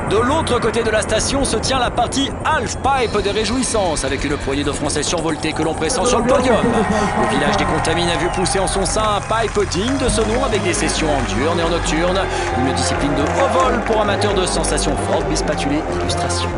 De l'autre côté de la station se tient la partie half-pipe des réjouissances, avec une poignée de Français survoltés que l'on pressent sur le podium. Le village des Contamines a vu pousser en son sein un pipe digne de ce nom, avec des sessions en diurne et en nocturne. Une discipline de haut vol pour amateurs de sensations fortes, bispatulées d'illustration.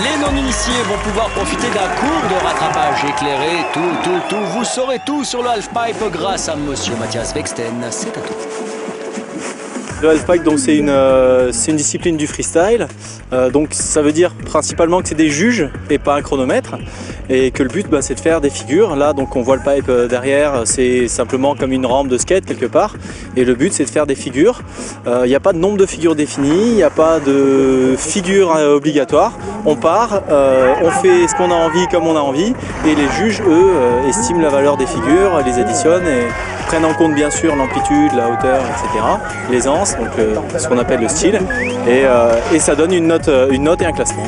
Les non-initiés vont pouvoir profiter d'un cours de rattrapage éclairé. Tout, vous saurez tout sur le halfpipe grâce à Monsieur Mathias Wexten. C'est à toi. Le halfpipe, donc c'est une discipline du freestyle. Donc ça veut dire principalement que c'est des juges et pas un chronomètre. Et que le but, c'est de faire des figures. Là, donc on voit le pipe derrière, c'est simplement comme une rampe de skate quelque part. Et le but, c'est de faire des figures. Il n'y a pas de nombre de figures définies, il n'y a pas de figures obligatoires. On part, on fait ce qu'on a envie comme on a envie. Et les juges, eux, estiment la valeur des figures, les additionnent et prennent en compte bien sûr l'amplitude, la hauteur, etc. L'aisance, donc ce qu'on appelle le style. Et ça donne une note et un classement.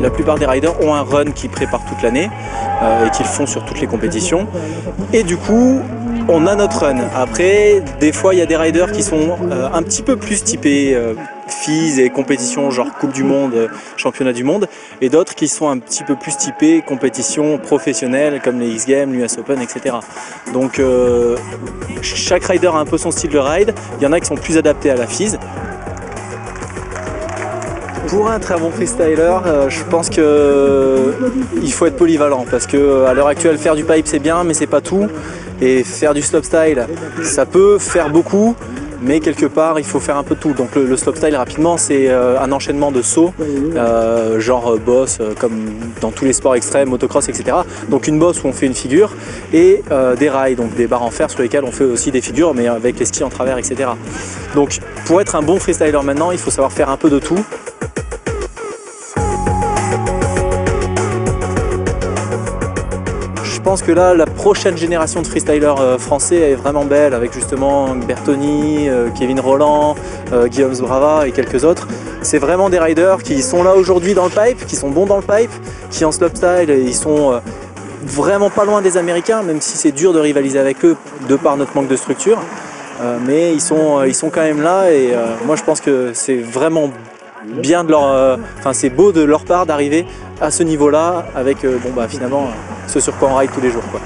La plupart des riders ont un run qu'ils préparent toute l'année et qu'ils font sur toutes les compétitions. Et du coup, on a notre run. Après, des fois, il y a des riders qui sont un petit peu plus typés FIS et compétitions genre Coupe du Monde, Championnat du Monde, et d'autres qui sont un petit peu plus typés compétitions professionnelles comme les X Games, l'US Open, etc. Donc, chaque rider a un peu son style de ride. Il y en a qui sont plus adaptés à la FIS. Pour un très bon freestyler, je pense qu'il faut être polyvalent parce qu'à l'heure actuelle, faire du pipe c'est bien, mais c'est pas tout. Et faire du slopestyle, ça peut faire beaucoup, mais quelque part il faut faire un peu de tout. Donc le slopestyle rapidement, c'est un enchaînement de sauts, genre boss, comme dans tous les sports extrêmes, motocross, etc. Donc une bosse où on fait une figure et des rails, donc des barres en fer sur lesquelles on fait aussi des figures, mais avec les skis en travers, etc. Donc pour être un bon freestyler maintenant, il faut savoir faire un peu de tout. Je pense que là, la prochaine génération de freestylers français est vraiment belle, avec justement Bertoni, Kevin Roland, Guillaume Zbrava et quelques autres. C'est vraiment des riders qui sont là aujourd'hui dans le pipe, qui sont bons dans le pipe, qui en slopestyle, ils sont vraiment pas loin des Américains, même si c'est dur de rivaliser avec eux de par notre manque de structure. Mais ils sont quand même là et moi je pense que c'est vraiment bien de leur, c'est beau de leur part d'arriver à ce niveau-là avec finalement ce sur quoi on ride tous les jours, quoi.